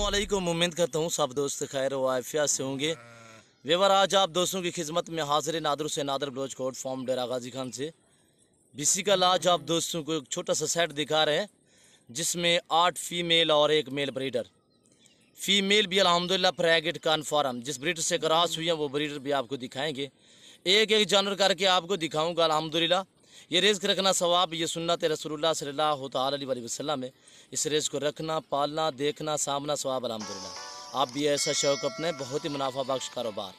अस्सलामुअलैकुम। उम्मीद करता हूँ सब दोस्त खैर व आफियत से होंगे। वेवर आज आप दोस्तों की खिदमत में हाजिर नादर से नादर बलोच कोट फॉर्म डेरा गाजी खान से बेसिकल आज आप दोस्तों को एक छोटा सा सेट दिखा रहे हैं जिसमें 8 फीमेल और 1 मेल ब्रीडर। फीमेल भी अल्हम्दुलिल्लाह प्रेग्नेंट कन्फर्म, जिस ब्रीडर से क्रॉस हुई है वो ब्रीडर भी आपको दिखाएंगे। एक एक जानवर करके आपको दिखाऊंगा। अल्हम्दुलिल्लाह ये रिस्क रखना सवाब, ये सुन्नत रसूलुल्लाह सल्लल्लाहु अलैहि वसल्लम है। इस रिस्क को रखना, पालना, देखना, सामना सवाब अल्हम्दुलिल्लाह। आप भी ऐसा शौक़ अपने, बहुत ही मुनाफा बख्श कारोबार।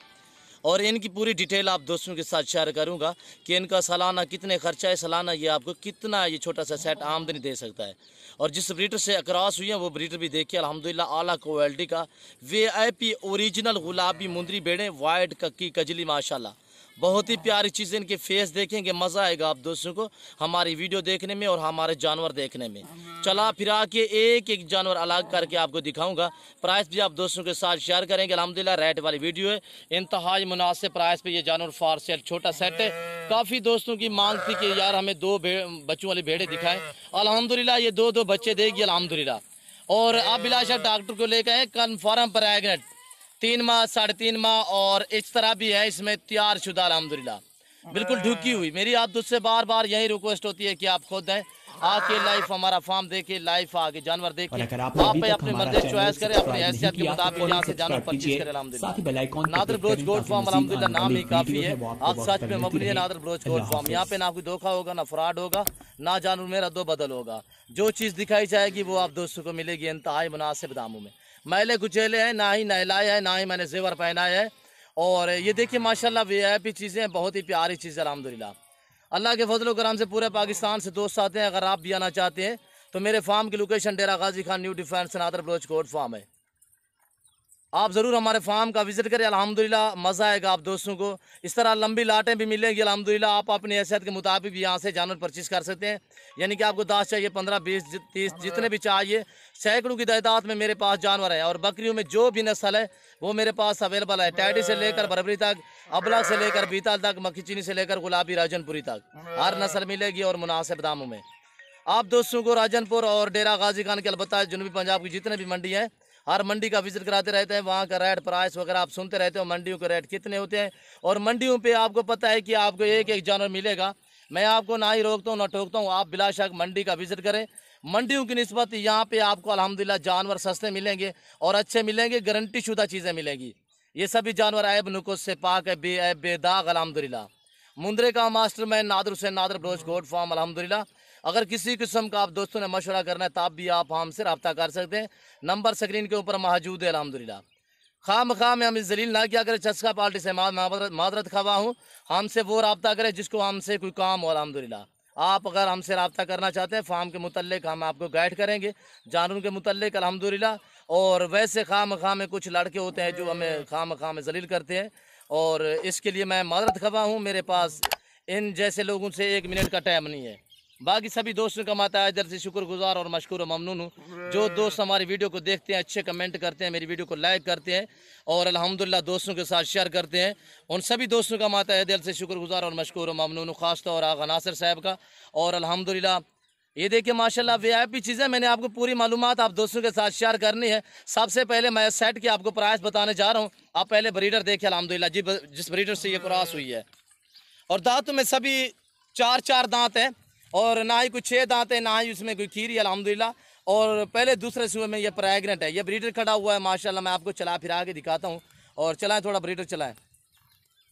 और इनकी पूरी डिटेल आप दोस्तों के साथ शेयर करूंगा कि इनका सालाना कितने खर्चा है, सालाना ये आपको कितना ये छोटा सा सेट आमदनी दे सकता है। और जिस ब्रीडर से अक्रॉस हुई है वो ब्रीडर भी देखिए अल्हम्दुलिल्लाह आला क्वालिटी का VIP ओरिजिनल गुलाबी मुंदरी बेड़े, वाइट कक्की कजली माशाल्लाह। बहुत ही प्यारी चीज़ें, इनके फेस देखेंगे मज़ा आएगा आप दोस्तों को हमारी वीडियो देखने में और हमारे जानवर देखने में। चला फिरा के एक एक जानवर अलग करके आपको दिखाऊंगा। प्राइस भी आप दोस्तों के साथ शेयर करेंगे। अल्हम्दुलिल्लाह रेट वाली वीडियो है, इंतहाई मुनासिब प्राइस पे ये जानवर फॉर सेल छोटा सेट है। काफ़ी दोस्तों की मांग थी कि यार हमें 2 बच्चों वाली भेड़ें दिखाएं। अल्हम्दुलिल्लाह ये 2 बच्चे देगी अल्हम्दुलिल्लाह। और आप बिलाशा डॉक्टर को लेकर आए कन्फर्म प्रेग्नेंट 3 माह 3.5 माह और इस तरह भी है, इसमें तैयार शुदा अल्हम्दुलिल्लाह बिल्कुल ढुकी हुई। मेरी आप तुझसे बार बार यही रिक्वेस्ट होती है कि आप खुद हैं आके लाइफ हमारा फार्म देखे, लाइफ आके जानवर देखे, आप अपने मर्जी चॉइस करें, अपनी हैसियत के मुताबिक यहाँ से जानवर परचेज करें। अल्हम्दुलिल्लाह नादर बलोच गोट फार्म अल्हम्दुलिल्लाह नाम ही काफ़ी है। आप सच पे मबनी है नादर बलोच गोट फार्म। यहाँ पे ना कोई धोखा होगा, ना फ्रॉड होगा, ना जानवर में रद्दो बदल होगा। जो चीज़ दिखाई जाएगी वो आप दोस्तों को मिलेगी इंतहाई मुनासिब दामों में। मैले कुचेले हैं, ना ही नहलाए हैं, ना ही मैंने जेवर पहनाया है। और ये देखिए माशाल्लाह VIP चीज़ें हैं, बहुत ही प्यारी चीज़ है अल्हम्दुलिल्लाह। अल्लाह के फजल करम से पूरे पाकिस्तान से दोस्त आते हैं। अगर आप भी आना चाहते हैं तो मेरे फार्म की location Dera Ghazi Khan new defence नादर बलोच कोट फार्म है। आप ज़रूर हमारे फार्म का विज़िट करें, अल्हम्दुलिल्लाह मज़ा आएगा आप दोस्तों को। इस तरह लंबी लाटें भी मिलेंगी अल्हम्दुलिल्लाह। आप अपनी हैसियत के मुताबिक भी यहाँ से जानवर परचेज कर सकते हैं। यानी कि आपको 10 चाहिए, 15, 20, 30 जितने भी चाहिए, सैकड़ों की तादाद में मेरे पास जानवर है। और बकरियों में जो भी नस्ल है वो मेरे पास अवेलेबल है। टैडी से लेकर बरबरी तक, अबला से लेकर बीतल तक, मक्खी चीनी से लेकर गुलाबी राजनपुरी तक हर नस्ल मिलेगी और मुनासिब दामों में। आप दोस्तों को राजनपुर और डेरा गाजी खान के अलबत्ता जनूबी पंजाब की जितने भी मंडी हैं हर मंडी का विजिट कराते रहते हैं। वहाँ का रेट प्राइस वगैरह आप सुनते रहते हो, मंडियों के रेट कितने होते हैं। और मंडियों पे आपको पता है कि आपको एक एक जानवर मिलेगा। मैं आपको ना ही रोकता हूँ ना टोकता हूँ, आप बिलाशक मंडी का विजिट करें। मंडियों की निस्बत यहाँ पे आपको अल्हम्दुलिल्लाह जानवर सस्ते मिलेंगे और अच्छे मिलेंगे, गारंटी शुदा चीज़ें मिलेंगी। ये सभी जानवर ऐब नुकुस से पाक है, बेऐब बेदाग अल्हम्दुलिल्लाह। मुंद्रे का मास्टर मैं नादर से नादर बलोच गोट फार्म अल्हम्दुलिल्लाह। अगर किसी किस्म का आप दोस्तों ने मशवरा करना है तब भी आप हमसे रब्ता कर सकते हैं। नंबर स्क्रीन के ऊपर मौजूद है अल्हम्दुलिल्लाह। खाम में हमें जलील ना किया करें, चस्का पार्टी से मादरत खवा हूँ। हमसे वो रब्ता करें जिसको हमसे कोई काम हो अल्हम्दुलिल्लाह। आप अगर हमसे रब्ता करना चाहते हैं फार्म के मुतल्लिक हम आपको गाइड करेंगे, जानवरों के मुतल्लिक अल्हम्दुलिल्लाह। और वैसे खाम में कुछ लड़के होते हैं जो हमें खाम में जलील करते हैं और इसके लिए मैं मादरत खवा हूँ। मेरे पास इन जैसे लोगों से 1 मिनट का टाइम नहीं है। बाकी सभी दोस्तों का माता है दिल से शुक्रगुजार और मशकूर और ममनून हूँ। जो दोस्त हमारी वीडियो को देखते हैं, अच्छे कमेंट करते हैं, मेरी वीडियो को लाइक करते हैं और अल्हम्दुलिल्लाह दोस्तों के साथ शेयर करते हैं, उन सभी दोस्तों का माता है दिल से शुक्रगुजार और मशकूर और ममनून हूँ। खास तौर आगा नासिर साहब का। और अल्हम्दुलिल्लाह ये देखिए माशाल्लाह VIP चीज़ें मैंने आपको पूरी मालूमात आप दोस्तों के साथ शेयर करनी है। सबसे पहले मैं सेट की आपको प्राइस बताने जा रहा हूँ। आप पहले ब्रीडर देखिए अल्हम्दुलिल्लाह जिस ब्रीडर से ये क्रॉस हुई है। और दांतों में सभी 4 दांत हैं और ना ही कोई 6 दांत है, ना ही उसमें कोई खीरी है अल्हम्दुलिल्लाह। और पहले दूसरे सूबे में ये प्रेग्नेंट है। ये ब्रीडर खड़ा हुआ है माशाल्लाह। मैं आपको चला फिरा के दिखाता हूँ और चलाएं थोड़ा ब्रीडर चलाएं।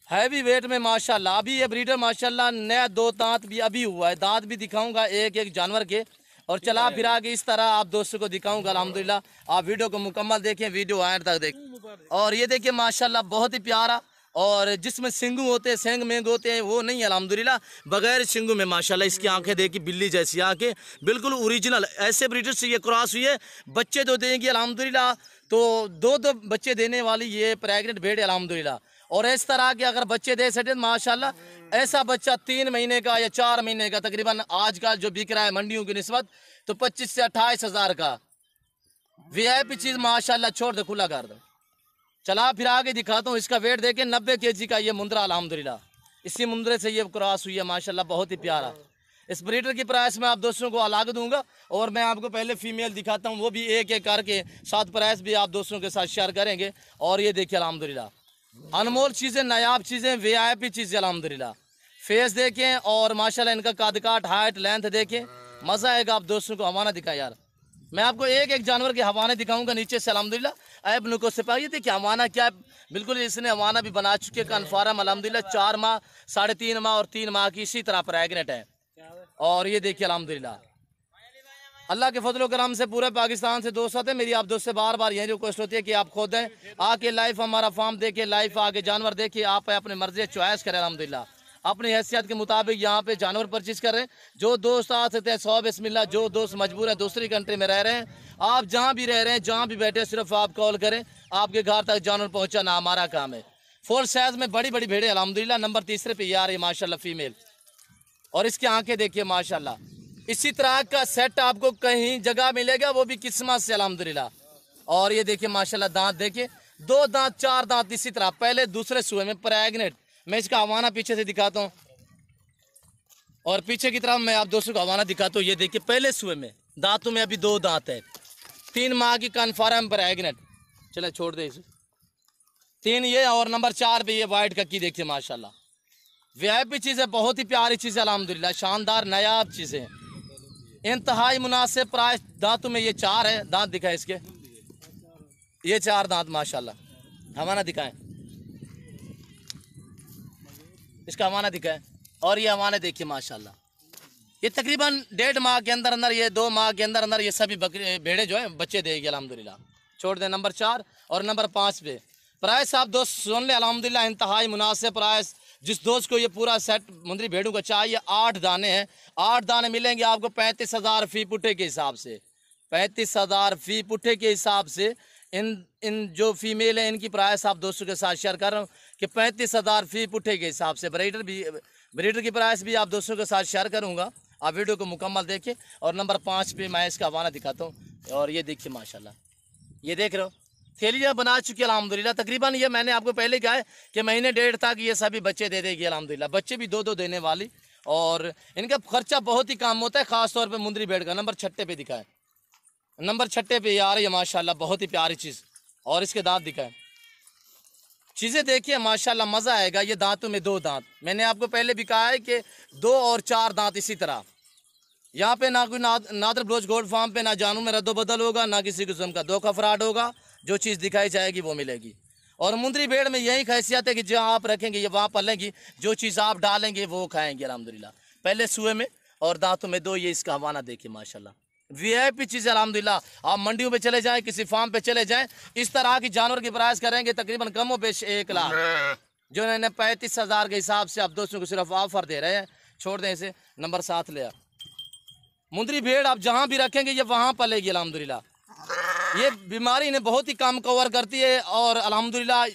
हैवी वेट में माशाल्लाह। अभी ये ब्रीडर माशाल्लाह नया 2 दांत भी अभी हुआ है। दांत भी दिखाऊंगा एक एक जानवर के और चला फिरा के इस तरह आप दोस्तों को दिखाऊंगा अल्हम्दुलिल्लाह। आप वीडियो को मुकम्मल देखें, वीडियो आखिर तक देखें। और ये देखिए माशाल्लाह बहुत ही प्यारा और जिसमें सिंगू होते हैं, सेंग मेंग होते हैं, वो नहीं अल्हम्दुलिल्लाह। बगैर सिंगू में माशाल्लाह इसकी आंखें देखिए बिल्ली जैसी आंखें, बिल्कुल ओरिजिनल। ऐसे ब्रीडर से ये क्रॉस हुई है। बच्चे जो देंगी अल्हम्दुलिल्लाह तो 2 बच्चे देने वाली ये प्रेग्नेंट भेड़ अल्हम्दुलिल्लाह। और इस तरह के अगर बच्चे दे सके माशाल्लाह, ऐसा बच्चा 3 महीने का या 4 महीने का तकरीबन आजकल जो बिक रहा है मंडियों की निस्बत तो 25 से 28 हज़ार का VIP चीज़ माशाल्लाह। छोड़ दो, खुला कर दो। चला फिर आगे दिखाता हूँ। इसका वेट देखें 90 kg का ये मुंद्रा अल्हम्दुलिल्लाह। इसी मुंद्रे से ये क्रॉस हुई है माशाल्लाह, बहुत ही प्यारा। इस ब्रीडर की प्राइस मैं आप दोस्तों को अलग दूंगा, और मैं आपको पहले फीमेल दिखाता हूँ, वो भी एक एक करके साथ प्राइस भी आप दोस्तों के साथ शेयर करेंगे। और ये देखिए अल्हम्दुलिल्लाह अनमोल चीज़ें, नायाब चीज़ें, VIP चीज़ें अल्हम्दुलिल्लाह। फेस देखें और माशाल्लाह इनका कद काट, हाइट, लेंथ देखें, मज़ा आएगा आप दोस्तों को। हवाना दिखा यार, मैं आपको एक एक जानवर के हवाने दिखाऊंगा नीचे से अल्हम्दुलिल्लाह। ऐब नुको सिपाही देखिए हवाना क्या है, बिल्कुल इसने हवाना भी बना चुके कन्फर्म अल्हम्दुलिल्लाह। 4 माह, 3.5 माह और 3 माह की इसी तरह प्रेगनेंट है। और ये देखिए अल्हम्दुलिल्लाह अल्लाह के फजल करम से पूरे पाकिस्तान से दोस्त आते हैं। मेरी आप दोस्त से बार बार यही रिक्वेस्ट होती है कि आप खुद हैं आके लाइफ हमारा फार्म देखे, लाइफ आके जानवर देखे, आप अपने मर्जी चॉइस करें अल्हम्दुलिल्लाह। अपनी हैसियत के मुताबिक यहाँ पे जानवर परचेज कर रहे हैं। जो दोस्त आ सकते हैं 100 बिस्मिल्लाह, जो दोस्त मजबूर है दूसरी कंट्री में रह रहे हैं, आप जहाँ भी रह रहे हैं, जहाँ भी बैठे, सिर्फ आप कॉल करें, आपके घर तक जानवर पहुँचाना हमारा काम है। फुल साइज में बड़ी बड़ी भेड़े अल्हम्दुलिल्लाह। नंबर 3 पे यार ये माशाल्लाह फीमेल, और इसकी आंखें देखिए माशाल्लाह। इसी तरह का सेट आपको कहीं जगह मिलेगा, वो भी किस्मत से अल्हम्दुलिल्लाह। और ये देखिए माशाल्लाह दांत देखिए, 2 दांत 4 दांत इसी तरह, पहले दूसरे सुए में प्रेग्नेंट। मैं इसका हवाना पीछे से दिखाता हूँ, और पीछे की तरफ मैं आप दोस्तों को हवाना दिखाता हूँ। ये देखिए पहले सुए में दांतों में अभी 2 दांत है, 3 माह की कन्फर्म प्रेग्नेंट। चले छोड़ दे इसे, 3 ये, और नंबर 4 पे ये वाइट कक्की देखिए माशाल्लाह। VIP चीज़ है, बहुत ही प्यारी चीज़ है अल्हम्दुलिल्लाह, शानदार नायाब चीज़ें, इंतहाई मुनासिब प्राइस। दांतों में ये 4 है, दांत दिखाए इसके, ये 4 दांत माशाल्लाह। हवाना दिखाएं, इसका हवाना दिखाएं, और ये हवाना देखिए माशाल्लाह। ये तकरीबन 1.5 माह के अंदर अंदर, ये 2 माह के अंदर अंदर ये सभी बकरी भेड़े जो है बच्चे देगी अल्हम्दुलिल्लाह। छोड़ दें नंबर 4 और नंबर 5 पे प्राइस आप दोस्त सुन ले अल्हम्दुलिल्लाह, इंतहाई मुनासिब प्राइस। जिस दोस्त को ये पूरा सेट मुंदरी भेड़ों का चाहिए, 8 दाने हैं, 8 दाने मिलेंगे आपको 35,000 फी पुट्ठे के हिसाब से, 35,000 फी पुट्ठे के हिसाब से। इन जो फीमेल है इनकी प्राइस आप दोस्तों के साथ शेयर कर रहा हूँ कि 35,000 फी पुट्ठे के हिसाब से। ब्रीडर की प्राइस भी आप दोस्तों के साथ शेयर करूँगा, आप वीडियो को मुकम्मल देखें। और नंबर 5 पे मैं इसका हवाना दिखाता हूँ, और ये देखिए माशाल्लाह, ये देख रहे हो थैलियाँ बना चुकी है अल्हम्दुलिल्लाह। तकरीबन ये मैंने आपको पहले कहा है कि महीने 1.5 तक ये सभी बच्चे दे देगी अल्हम्दुलिल्लाह, बच्चे भी 2-2 देने वाली। और इनका खर्चा बहुत ही कम होता है, ख़ास तौर पे मुंदरी भेड़ का। नंबर 6 पे दिखाए, नंबर 6 पे यार ये माशाल्लाह बहुत ही प्यारी चीज़, और इसके दांत दिखाए, चीज़ें देखिए माशाल्लाह, मज़ा आएगा। ये दांतों में 2 दांत, मैंने आपको पहले भी कहा है कि 2 और 4 दांत इसी तरह। यहाँ पे ना कोई नादर बलोच गोल्ड फार्म पे ना जानू में रद्दो बदल होगा, ना किसी किस्म का धोखा फ्रॉड होगा। जो चीज़ दिखाई जाएगी वो मिलेगी। और मुंदरी भेड़ में यही खासियत है कि जहाँ आप रखेंगे ये वहाँ पलेंगी, जो चीज़ आप डालेंगे वो खाएंगे अल्हम्दुलिल्लाह। पहले सुए में और दांतों में 2, ये इसका हवाना देखिए माशाल्लाह। VIP चीज़ अल्हम्दुलिल्लाह। आप मंडियों पे चले जाएं, किसी फार्म पे चले जाएं, इस तरह की जानवर की प्राइस करेंगे तकरीबन कम पेश 1 लाख, जो इन्होंने 35,000 के हिसाब से आप दोस्तों को सिर्फ ऑफर दे रहे हैं। छोड़ दें इसे, नंबर 7 ले। मुंदरी भेड़ आप जहाँ भी रखेंगे ये वहाँ पलेगी अल्हम्दुलिल्लाह। ये बीमारी इन्हें बहुत ही कम कवर करती है, और अल्हम्दुलिल्लाह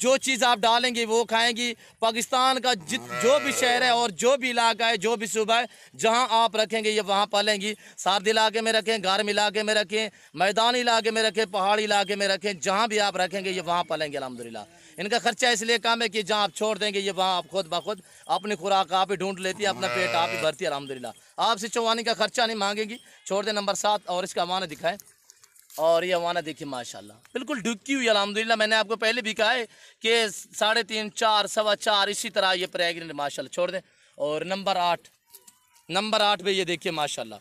जो चीज़ आप डालेंगे वो खाएंगी। पाकिस्तान का जो भी शहर है और जो भी इलाका है, जो भी सूबा है, जहां आप रखेंगे ये वहां पालेंगी। सर्द इलाके में रखें, गर्म इलाके में रखें, मैदानी इलाके में रखें, पहाड़ी इलाके में रखें, जहां भी आप रखेंगे ये वहां पालेंगे अल्हम्दुलिल्लाह। इनका खर्चा इसलिए कम है कि जहां आप छोड़ देंगे ये वहां आप खुद ब खुद अपनी खुराक आप ही ढूंढ लेती है, अपना पेट आप ही भरती है अल्हम्दुलिल्लाह। आपसे चौवानी का खर्चा नहीं मांगेगी। छोड़ दें नंबर 7, और इसका हवाना दिखाएं, और ये हवाना देखिए माशाल्लाह बिल्कुल ढुकी हुई अल्हम्दुलिल्लाह। मैंने आपको पहले भी कहा है कि 3.5, 4, 4.25 इसी तरह ये प्रेग्नेंट माशाल्लाह। छोड़ दें। और नंबर 8 पे ये देखिए माशाल्लाह,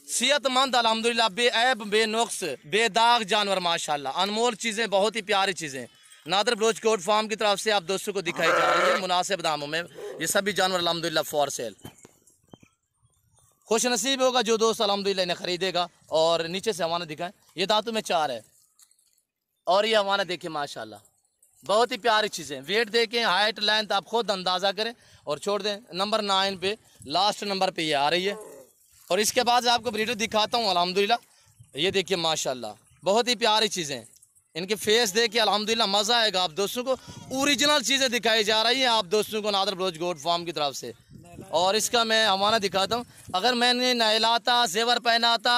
सेहतमंद अल्हम्दुलिल्लाह, बेऐब बेनुक्स बेदाग जानवर माशाल्लाह। अनमोल चीज़ें, बहुत ही प्यारी चीज़ें नादर बलोच गोट फार्म की तरफ से आप दोस्तों को दिखाई जा रही है मुनासिब दामों में। ये सभी जानवर अल्हम्दुलिल्लाह फॉर सेल। खुश नसीब होगा जो दोस्त अल्हम्दुलिल्लाह इन्हें खरीदेगा। और नीचे से हवाना दिखाएं, ये दांतों में 4 है, और ये हवाना देखिए माशाल्लाह, बहुत ही प्यारी चीज़ें। वेट देखें, हाइट लेंथ आप खुद अंदाज़ा करें। और छोड़ दें नंबर 9 पे, लास्ट नंबर पे ये आ रही है। और इसके बाद आपको ब्रीडर दिखाता हूँ अल्हम्दुलिल्लाह। ये देखिए माशाल्लाह बहुत ही प्यारी चीज़ें, इनके फेस देखिए अल्हम्दुलिल्लाह, मज़ा आएगा आप दोस्तों को। ओरिजिनल चीज़ें दिखाई जा रही हैं आप दोस्तों को नादर बलोच गोट फार्म की तरफ से। और इसका मैं हवाना दिखाता हूँ, अगर मैंने नहलाता जेवर पहनाता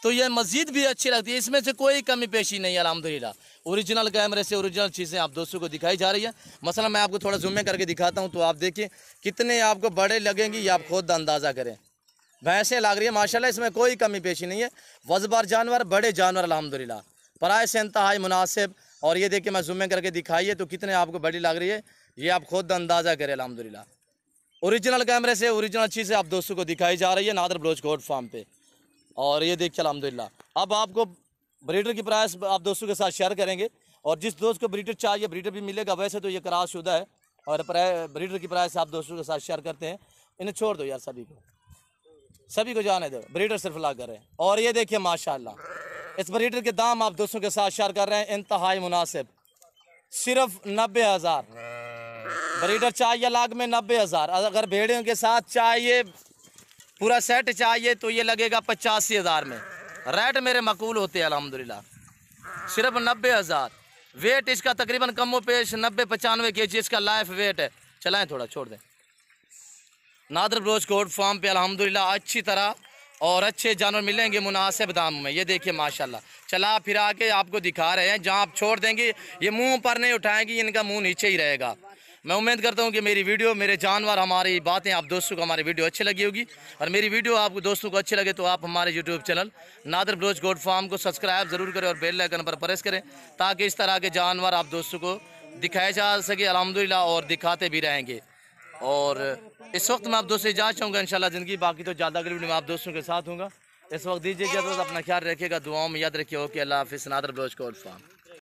तो ये मज़ीद भी अच्छी लगती है। इसमें से कोई कमी पेशी नहीं है अल्हम्दुलिल्लाह। ओरिजिनल कैमरे से ओरिजिनल चीज़ें आप दोस्तों को दिखाई जा रही है। मसला मैं आपको थोड़ा जूम में करके दिखाता हूँ, तो आप देखिए कितने आपको बड़े लगेंगी, ये आप खुद अंदाज़ा करें। भैंसें लग रही है माशाल्लाह, इसमें कोई कमी पेशी नहीं है। वज़बार जानवर, बड़े जानवर अल्हम्दुलिल्लाह, प्राइस इंतहाई मुनासिब। और ये देखिए मैं जूम करके दिखाइए तो कितने आपको बड़ी लग रही है, ये आप खुद अंदाज़ा करें अल्हम्दुलिल्लाह। ओरिजिनल कैमरे से ओरिजिनल चीज़ें आप दोस्तों को दिखाई जा रही है नादर बलोच गोट फार्म पे। और ये देखिए अल्हम्दुलिल्लाह। अब आपको ब्रीडर की प्राइस आप दोस्तों के साथ शेयर करेंगे, और जिस दोस्त को ब्रीडर चाहिए ब्रीडर भी मिलेगा। वैसे तो ये क्रॉस शुदा है, और ब्रीडर की प्राइस आप दोस्तों के साथ शेयर करते हैं। इन्हें छोड़ दो यार, सभी को जाने दो, ब्रीडर सिर्फ ला कर रहे हैं। और ये देखिए माशाल्लाह इस ब्रीडर के दाम आप दोस्तों के साथ शेयर कर रहे हैं इंतहाई मुनासिब, सिर्फ 90,000। ब्रीडर चाहिए लाख में 90,000। अगर भेड़ियों के साथ चाहिए पूरा सेट चाहिए तो ये लगेगा 85,000 में। रेट मेरे मकबूल होते हैं अल्हम्दुलिल्लाह, सिर्फ 90,000। वेट इसका तकरीबन कमो पेश 90-95 kg इसका लाइफ वेट है। चलाएं थोड़ा, छोड़ दें। नादर बलोच गोट फार्म पे अल्हम्दुलिल्लाह अच्छी तरह और अच्छे जानवर मिलेंगे मुनासिब दामों में। ये देखिए माशाल्लाह, चला फिरा के आपको दिखा रहे हैं। जहाँ आप छोड़ देंगे ये मुंह पर नहीं उठाएंगे, इनका मुंह नीचे ही रहेगा। मैं उम्मीद करता हूँ कि मेरी वीडियो, मेरे जानवर, हमारी बातें आप दोस्तों को हमारी वीडियो अच्छी लगी होगी। और मेरी वीडियो आपको दोस्तों को अच्छी लगे तो आप हमारे YouTube channel Nadar Baloch goat farm को सब्सक्राइब ज़रूर करें और बेल आइकन पर प्रेस करें, ताकि इस तरह के जानवर आप दोस्तों को दिखाए जा सके अल्हम्दुलिल्लाह, और दिखाते भी रहेंगे। और इस वक्त मैं आप दोस्तों से इजाज़त चाहूँगा इंशाल्लाह ज़िंदगी बाकी तो ज़्यादा अगली वीडियो में आप दोस्तों के साथ हूँगा। इस वक्त दीजिए इजाज़त, अपना ख्याल रखिएगा, दुआओं में याद रखिए। ओके, अल्लाह हाफिज़। Nadar Baloch goat farm.